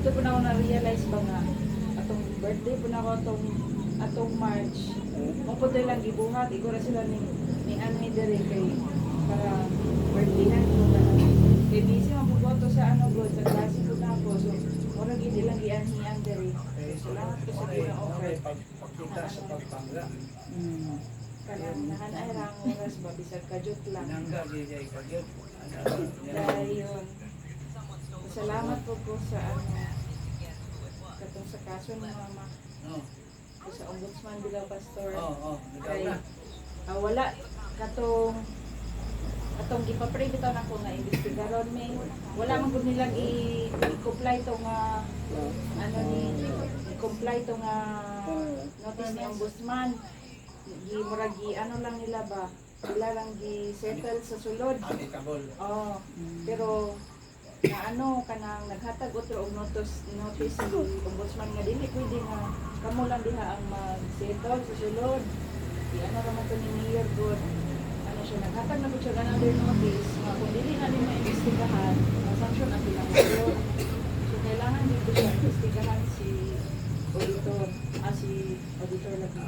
dito po na ako na-realize ba nga atong birthday po na ako atong March. Kung po lang gibuhat, igura sila ni Annie Dere kay para birthdayhan ko na. Kay busy mabuboto sa ano bro, sa klase ko na ako. So, mura gindi lang gianhian Dere. Salamat ko sa gina-offer. Pagkita sa pagpangga. Kanang nahanay rang oras ba, bisag kajut lang. Nangga, jay kagyot. Dayon. Salamat po po sa ano, katong sa kaso ni Mama. No. Sa Ombudsman Bilao Pastor. Nagaw na. Wala katong gipapray bitaw na ko nga investigaron may wala man gud nilang i-comply to nga ano ni i-comply to nga notice ni Ombudsman. Murag ano lang nila ba? Wala lang gi-settle sa sulod. Amicable. Pero na ano kanang naghatag otro og notice si Ombudsman nga dili pwede nga kamo lang diha ang mag-settle sa sulod. Di ano naman to ni Mayor good. Ano siya naghatag na po siya another notice nga kung dili na din maimbestigahan, sanction ang pinangulong. So kailangan dito siya imbestigahan si auditor, si auditor lagi.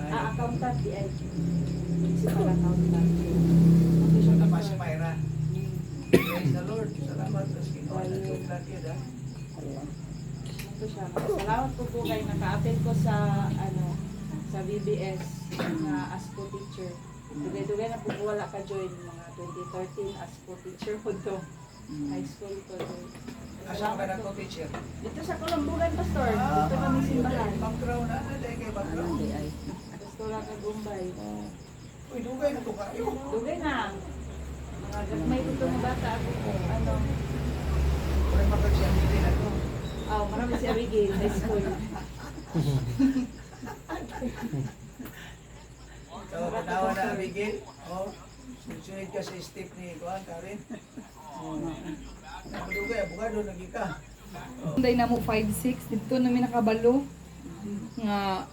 Accountant di ay municipal accountant. Okay siya Tapos si Myra. Praise the Lord. Salamat sa Ginoon na tutlat yun, ha? Ito siya. Salamat po po kayo naka-attend ko sa ano sa VBS na ASCO teacher. Dugay-dugay na po wala ka join mga 2013 ASCO teacher po to. High school po to. Asa ka na ko, teacher? Dito sa Colombugan, Pastor. Dito kami simbahan. Background na, dahil kay background. Pastor ka Gumbay. Uy, dugay na to kayo. Dugay na. Mga gagmay dito na bata ako po. Ano? Kung mapagsiyahin din ako. Marami si Abigail, high school. So, kanawa na, Abigail. Sunod ka sa step ni Kuan, Karen. Dugay, abogado, lagi ka. Day na mo 5-6 dito namin nakabalo nga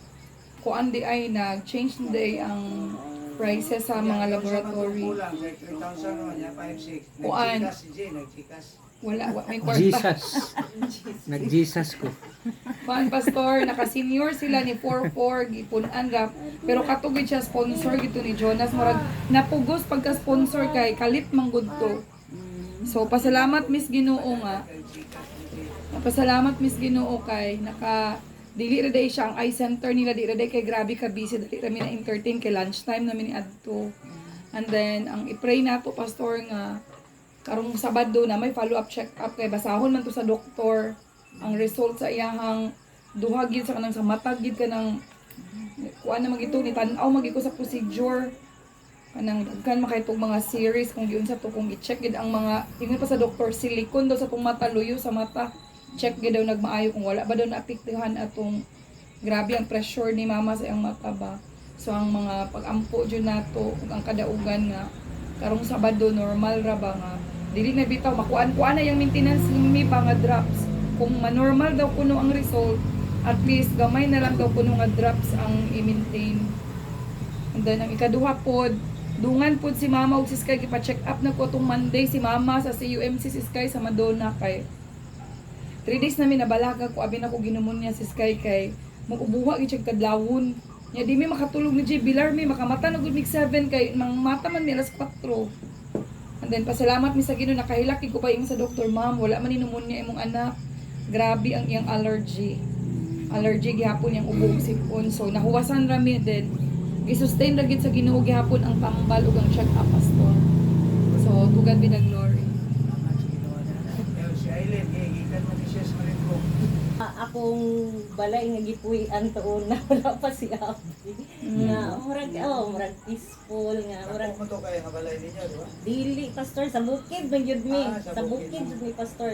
kuan di ay nag-change day ang prices sa mga laboratory. Kulang, 3,000 naman niya, 5,600. Kuan. Nagchikas si Jay, nagchikas. Wala may kwarta. Nag-Jesus ko. Kuan pastor naka-senior sila ni 44 gipunan ga pero katugid siya sponsor gito ni Jonas murag napugos pagka-sponsor kay kalit manggod to. So pasalamat Miss Ginoo nga. Pasalamat Miss Ginoo kay naka dili ra day siya ang eye center nila di ra day kay grabe ka busy dili ra mi na entertain kay lunchtime namin ni adto. And then ang i-pray nato pastor nga karong Sabado na may follow-up check-up kay basahon man to sa doktor ang result sa iyahang duha gid sa kanang sa mata gid kanang kuan na magito ni tan-aw magiko sa procedure kanang daghan makaytog mga series kung giunsa to kung i-check gid ang mga ingon pa sa doktor silikon daw sa tong mata luyo sa mata check gid daw nagmaayo kung wala ba daw naapektuhan atong grabe ang pressure ni mama sa iyang mata ba so ang mga pag-ampo jud nato ug ang kadaugan nga karong Sabado normal ra ba nga dili na bitaw makuan-kuan na yung maintenance ni pa nga drops kung ma-normal daw kuno ang result at least gamay na lang daw kuno nga drops ang i-maintain and then ang ikaduha pod dungan pod si mama ug si Sky gipa-check up na ko tong Monday si mama sa CUMC si Sky sa Madonna kay 3 days namin nabalaga ko abi na ko ginumonya si Sky kay magubuha gid siya kadlawon nya di mi makatulog ni J Bilar mi makamata na gud mig 7 kay mang mata man mi alas 4 and then pasalamat mi sa Ginoo nakahilak ko pa yung sa doktor ma'am wala man ni pneumonia imong anak grabe ang iyang allergy gihapon yang ubog sipon so nahuwasan ra mi then gi-sustain ra gid sa Ginoo gihapon ang tambal ug ang check up pastor so to God be the glory. Pero si Aileen, gigikan mo ni siya sa Marinbrook. Akong balay nga gipuy-an tuon na wala pa si Abi. Nga murag peaceful nga murag Ako mo to kaya kabalay ninyo, di ba? dili pastor sa bukid man jud mi. Sa Sa bukid. bukid jud mi pastor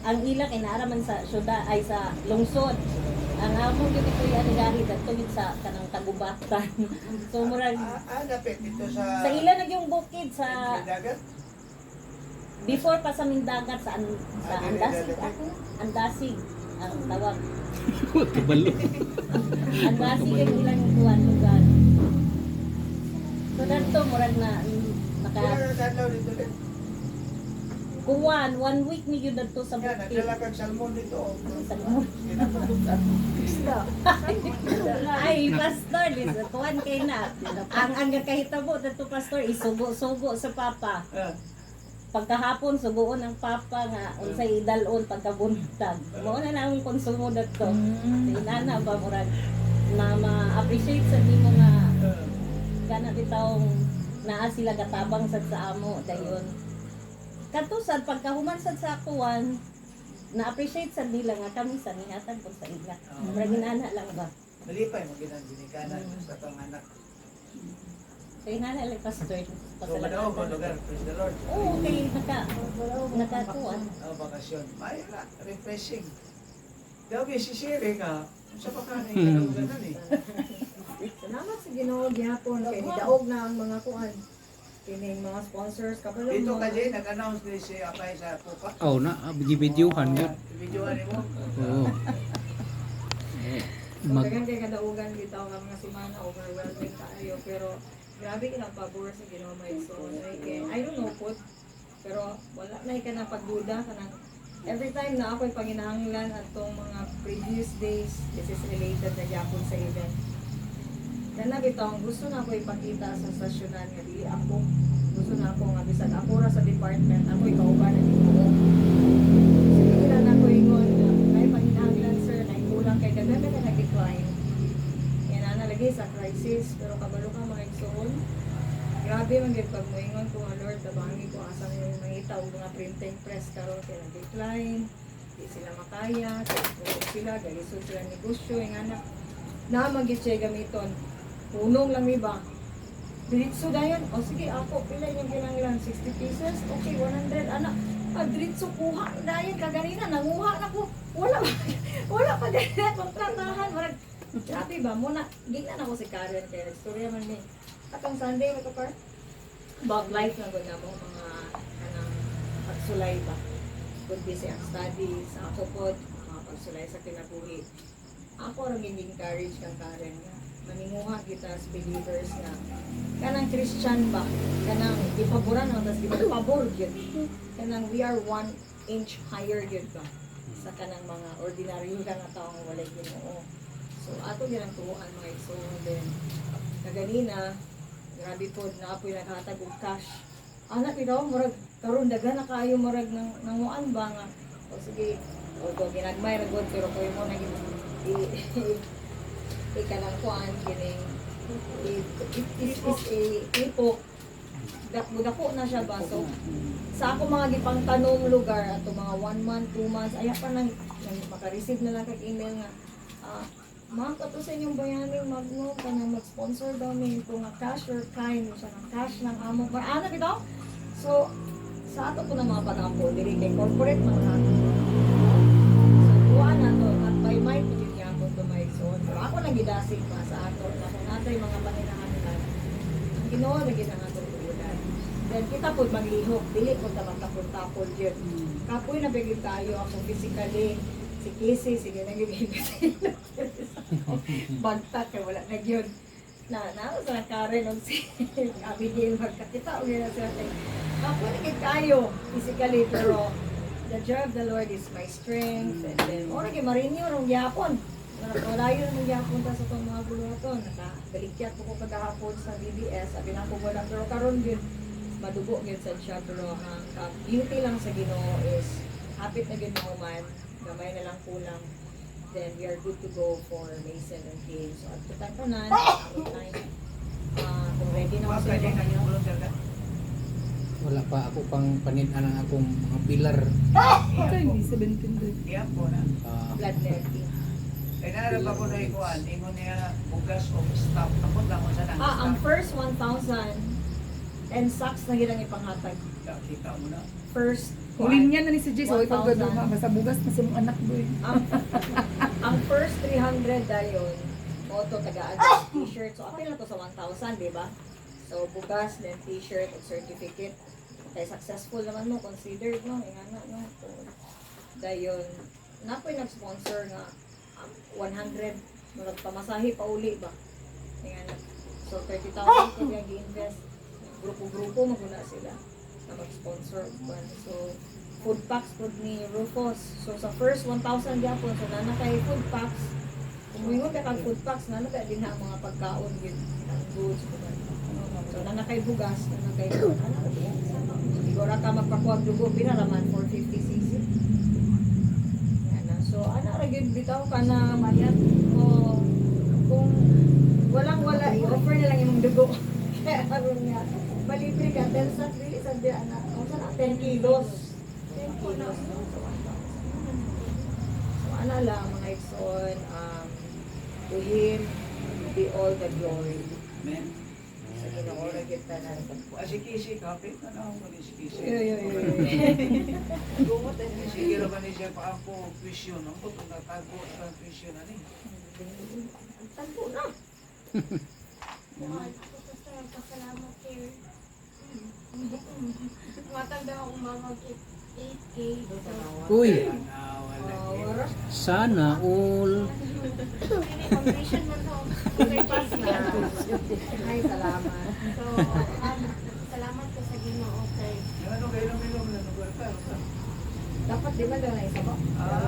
ang ila kay naara man sa syudad ay sa lungsod. Ang among gyud gipuy-an ni gari dadto gid sa kanang tagubatan. So murag Dapit dito sa... sa ila na yung bukid sa Dagat? before pa sa Mindagat sa Andasig Dagat. Andasig ang tawag. Kabalo. Andasig ang ilang tuwan lugar. So dadto murag na Kaya nagkataw dito din. Kuwan, 1 week mi yun dito sa Yan, bukid. nagdala kang salmon dito. Salmon. Ay, pastor, kuwan kay na. Ang gakahitabo dito pastor, isugo-sugo sa papa. Pagkahapon suguon ang papa nga unsay idalon pagkabuntag. Mao na namong konsumo dito. Inana ba murag na ma-appreciate sa nimo nga kana bitawng naa sila gatabang sad sa amo dayon. Katusad pagkahuman sad sa akuan na-appreciate sad nila nga kami sa nihatag pag sa ila. Murag inana lang ba. Malipay mo ginanginikanan sa tong anak. So inana lang pastor. So, madaw ko lugar, praise the Lord. Oo, okay, nakakuan. Bakasyon. May refreshing. Daw si Siri ka, sa baka na yung ganun eh. Salamat sa Ginoo gyapon kay nidaog na ang mga kuan. Kining mga sponsors kabalo Dito mo. ka Jay, nag-announce din si Apay sa Pupa. Oh, na videohan yun. Videoan mo. Oo. So, Mag dagan kay kadaugan bitaw nga mga semana overwhelming kaayo pero grabe ka pabor sa Ginoo may so kay I don't know put pero wala na ka na pagduda kanang every time na ako'y panginahanglan atong mga previous days this is related na gyapon sa event. Kana bitaw gusto na ako ipakita sa stasyonan nga dili ako gusto na ako nga bisag ako ra sa department ako ikauban na Ginoo. Sige na ako ingon may panginahanglan sir na kulang kay daghan ka nag-decline. Yan na lagi sa crisis pero kabalo ka mga igsoon. Grabe man gyud pag moingon ko nga Lord tabangi ko asa mo mangita og mga printing press karon kay nag-decline. Di sila makaya, kaya sila galisod sila negosyo ingana. Na magit siya gamiton. Punong lang iba. Diretso dayon. O sige ako pila yung kinahanglan 60 pieces. Okay 100 anak. Diretso kuha dayon kaganina nanguha na ko. Wala pa ganina kontratahan marag grabe ba muna gignan ako si Karen kay nagstorya man ni atong Sunday mo to par about life na gud mo mga kanang pagsulay ba could be sa studies sa ako pod mga pagsulay sa kinabuhi ako ra encourage kang Karen nga maninguha kita as believers nga kanang Christian ba kanang ipaboran ang tas ipabor gyud kanang we are 1 inch higher gyud ba sa kanang mga ordinaryo lang nga tawo nga walay Ginoo. So ato ginang tuuhan mga igsoon din. Kaganina grabe pod na apoy naghatag og cash. Anak bitaw murag karon daghan na kaayo murag nanguan ba nga. O sige, o to ginagmay ra gud pero koy mo na gid ikalang kuan kining it is a ipok dako na siya ba so sa ako mga gipang tanong lugar ato mga 1 month 2 months aya pa nang maka-receive na lang kag email nga ma'am kato sa inyong bayaning magno kanang mag-sponsor daw mi ito nga cash or kind siya ng cash ng amo ana bitaw so sa ato po ng mga pagampo diri kay corporate mga so kuha na to at by might yun yapon to my son pero ako nang gidasig pa sa ato na kung natay mga paninahanglan ang Ginoo na ginangatong tugudan then kita po maglihok dili po ta magtapon-tapon yun kapoy na bigay tayo ako physically si Casey sige na gigibig bagtak kay wala na gyud na sa Karen og si Abigail magkakita og yun sa atin kapoy na gid kayo physically pero the joy of the Lord is my strength and then ora kay marinyo rong gyapon wala yun ng gyapon ta sa itong mga buluhaton nakabalikyat ko kagahapon sa BBS abi na ko wala pero karon gyud madugo gyud sa siya pero ang beauty lang sa Ginoo is hapit na gyud man gamay na lang kulang then we are good to go for Mason and James so at tutang tanan kung ready na ako sa Jay, inyo nag-volunteer ka. wala pa ako pang panitan ang akong mga pilar. Okay, may 17 doon. Diyan po na. blood netting Kaya naarap ako na ikuan, ingon niya bugas o staff. Tapos lang ko sa nang ang staff. first 1,000 and socks na gid ang ipanghatag Kita mo na. first Hulin niya na ni si Jay, so 1,000. ikaw gado ka, basta bugas na sa mong anak boy. ang first 300 dayon auto tagaan t-shirt so apil na to sa 1,000 di ba so bugas then t-shirt at certificate kay successful naman mo considered no ingana no so, dayon napoy nag-sponsor nga 100 nagpamasahe pa uli ba ingana so 30,000 ko yung gi-invest grupo-grupo maguna sila na mag-sponsor ko. So, food packs po ni Rufus. So, sa first 1,000 gyapon, so nana kay food packs. Kung mingon ka kag food packs, nana kay din ang mga pagkaon yun, ang goods. So, nana kay bugas, nana kay siguro ka magpakuwag dugo, pinaraman 450cc. Yan na. So, ana ra gyud bitaw ka na mayat o kung walang-wala, i-offer na lang yung dugo. Kaya aron nga, balibre ka, 10 sa really sa diya na, kung saan 10 kilos. 10 kilos. No? So, 1,000. So, ana lang mga igsoon, to Him be all the glory. Men. Sa Ginoo ra gyud tanan. Si Kisi, kapit na ako ni si Kisi. Gumot na niya. Sige ra ba ni siya pa ako tuition, ang putong natago sa tuition ani. Ang tagpo na. Pasalamat kayo. Matanda akong mamag 8K. Uy, Wala. sana all. Hindi, condition man to. Okay, pass na. Ay, salamat. So, salamat ko sa Ginoo kay Ano kayo na milom na lugar ka? Dapat di ba daw na isa ba?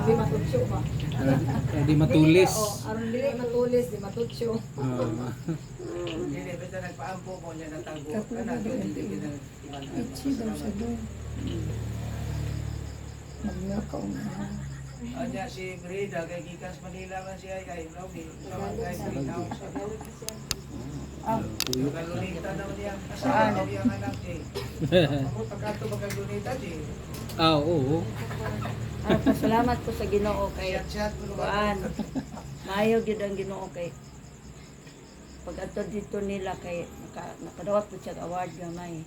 Di matutsyo ba? Di matulis. Aron dili matulis, di matutsyo. Hindi basta nagpaampo mo niya natago. Kana hindi kita Itchy daw siya doon. Magnakaw na. Anya si Brida kay gikas Manila man siya kay Lobby. Sama kay Brida. Kalunita naman niya. Asawa niya ang anak niya. Ako pagkato magkalunita siya. Oo. Pasalamat ko sa Ginoo kay Chat ko kuan. Maayo gyud ang Ginoo kay pag ato dito nila kay nakadawat po siya award gamay.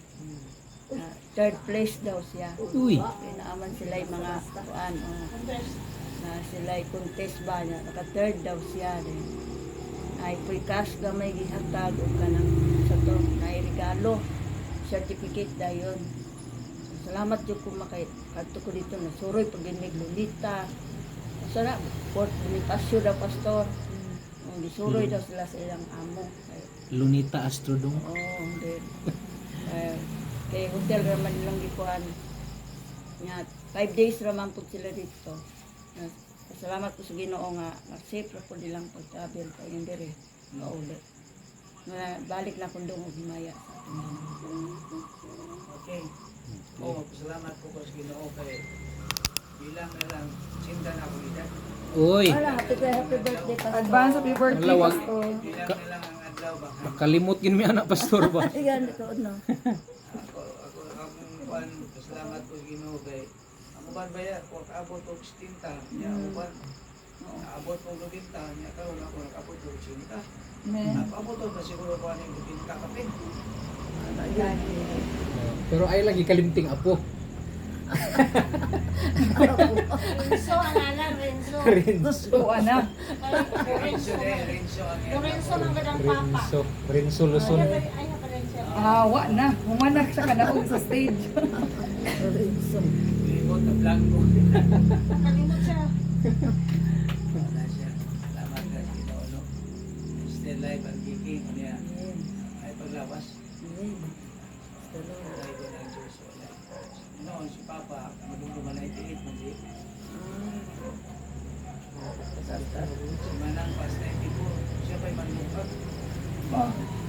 Third place daw siya. Uy. Pinaaman sila yung mga kuan na sila contest ba niya. Naka-third daw siya din. Ay pre-cash gamay gihatag og kanang sa to na regalo certificate dayon. Salamat jud ko makay kadto ko dito na suroy pag ginig Lolita. Sana Port Bonifacio daw pastor. Gisuroy daw sila sa ilang amo. Lunita Astrodome. Oh, hindi. Kay hotel raman lang gikuan. Nga 5 days raman po sila dito. Salamat ko sa Ginoo nga safe ra po nilang pag-travel pa yung dire. Paulit. Nga balik na kung dungog himaya sa ating Ginoo. Okay. Oh, salamat po ko sa Ginoo kay bilang na lang sinta na ako dito. Uy, Wala, happy birthday pastor. Advance happy birthday, Wala, wag. Pastor. Bilang na lang ang adlaw ba. makalimot gid mi anak pastor ba? Ayan, ito no. Ako akong kuan salamat ko sa Ginoo kay ang uban ba ya ko kaabot og 60 niya uban. Abot og 20 niya karon ako nakabot og 80. Amen. Abot og siguro ko ani 20 kapin. Pero ay lagi kalimting apo. Renzo, ang alam, Renzo. So, anak. Renzo ang Yung Renzo ng gadang papa. Rinso Luzon. Ay, pa Renzo. Hawa na. Humanak siya kanaog sa stage. limot na blanco. Nakalimot siya. Wala siya. Salamat ka sa Ginoo no. Still life ang kiki niya. Ay paglawas. Ay ko na Diyos wala. Noon si Papa magdumduman na itiit mo di. Si Manang pas 94. Siya pa'y manlukag.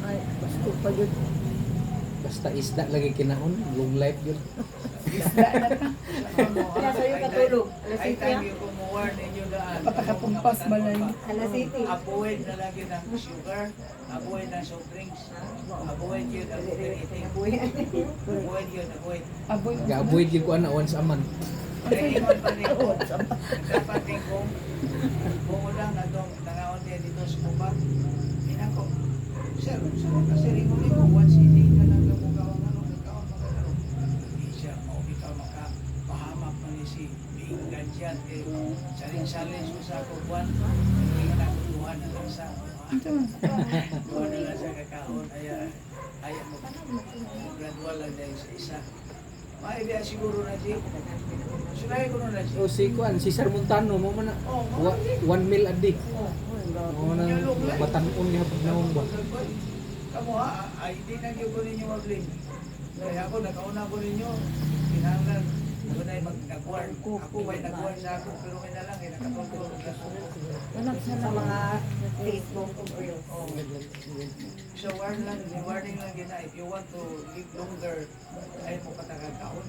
Ay, basto pa yun. Basta isda lagi kinaon, long life yun. Kaya sa'yo katulog. Alas Ay 7 time yung kumuwar ninyo daan. Patakapumpas ba na yun? Alas 7. Avoid na lagi ng sugar. Avoid ng soft drinks. Avoid yun ang overeating. Avoid yun, avoid. Aboy. Ga-avoid gyud ko ana once a month. Pag-iingon pa rin ko. Dapat din kong bungulang na itong nangaon niya dito sa Cuba. Hinang ko, sir, kasi rin ko once a day na lang gamugawang nagkaon magkakaroon. Hindi siya, ikaw makapahamak man ni si Binggan dyan. Saling-salin sa ako buwan. Hindi nga nakutuhan na lang sa buwan na lang sa kakaon. Ayaw mo. Gradual lang dahil sa isa. Maibig siguro na siya. Sunay ko na siya. O si Kuan, si Sir Montano mo man na Oh, 1 meal a day. Mo na batan-on niya pag naong ba. Kamu ha, ay hindi na ko ninyo mabling. Kaya ako, nakauna ko ninyo, kinahanglan, ako na mag-nag-warn. Ako may nag-warn sa ako, pero may na lang, nakatulog ako. Sa mga Facebook o reels. Oh. So warn lang, warning lang gina, if you want to live longer, ay mo katakataon.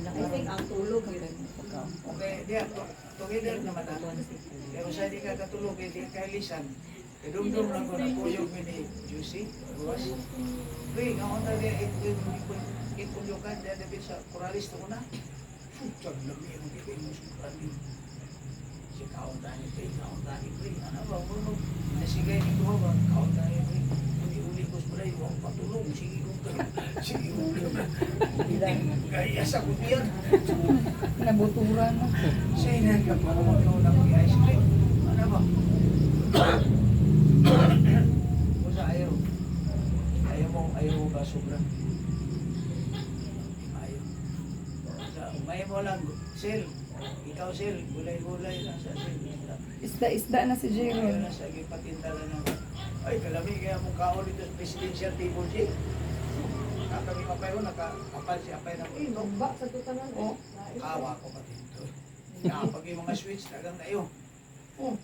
I think ang tulog yun. Okay, diya, together naman na. Pero sa di ka katulog, hindi ka lisan. Kadumdum lang ko na kuyog ni Juicy, Ruas. Uy, nga na diya, itulyo ka, diya dapat sa Coralis to ko na. Sutag lang yung ibig mo sa si kaon tayo, kaon tayo, ano ba, nasigay ni ko ba, kaon tayo, uli ko sa balay, huwag patulong, sige ko tayo, sige ko tayo, kaya sa kubiyan, Nabutura na. sa inan ka pa naman ko ng ice cream, ano ba? Kung sa ayaw mo ba sobra? May mo lang, Sil, ikaw Sil, gulay-gulay lang sa Sil. Isda na si Ayaw Jeron. na sa patinda lang ng, ay kalami kaya mong kaon dito sa presidential table J. Kami mapayo, nakakapal si Apay na, eh, no, Ba sa tutanan. oh, kawa ko patinto. Nakapag yung mga switch, tagang tayo. Oh,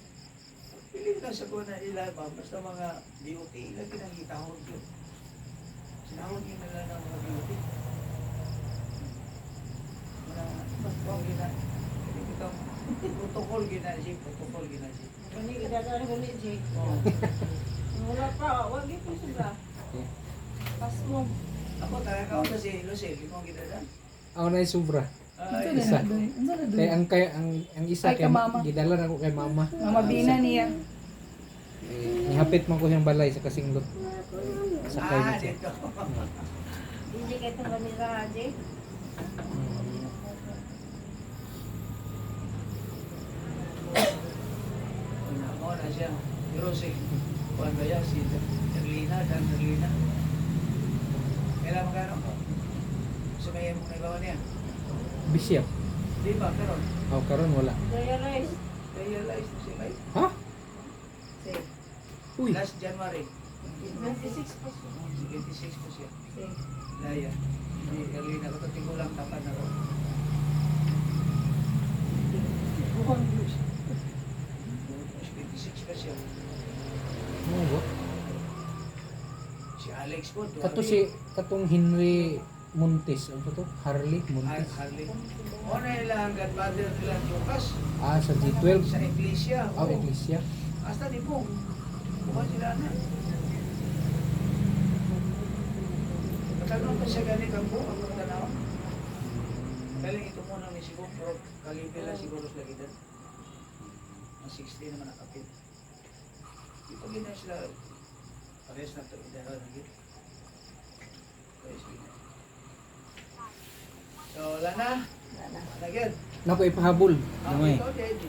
pili lang sa kuna nila ba, basta mga DOT, lagi nang itahon ko. Sinahon yun nila ng mga DOT. Protocol gina si protocol gina si. Kani idadaan ko ni Jay. Oh. Wala pa, wag ito sila. Pas mo. Ako talaga ako sa si Lucille, mo gina dan. Ako na yung sobra. Ano Isa. na doon? Ano na Kaya doon? ang isa Ay, kay ka mama. gidala na ko kay mama. Mama Bina niya. Nihapit man ko siyang balay sa kasinglot. Sakay na siya. Dito. Hindi kayo ito Manila, Jay. Ako na siya. Pero si Juan Baya, si Darlina, Dan Darlina. Kailan magkano? Sumayin mo na ibawa niya. Bishop. Di ba, pero Oh, karon wala. Realize. realize na siya. Ay, Ha? Say. Uy. last January. 96 pa siya. 26 po siya. Say. Laya. Ni Darlina, katating ko lang tapan na ro. Buwan mo siya. 26 pa siya. Ano ba? Si Alex po. Kato si katong Henry Montes. Ano to? Harley Montes. Harley. O na ilang godfather nila Lucas. Ah, sa G12. Sa Iglesia. Oh, Iglesia. Hasta di po. Bukan sila na. Magkano pa siya galing ang buong ang tanaw? Galing ito muna ni siguro, pero kalibila siguro sa gidan. Ang 60 naman nakapit. Ito gina sila, pares na ito, idara na gito. Pares gina. So, wala na. Wala na. Nako ipahabol. Ah, Namay. ito, Daddy.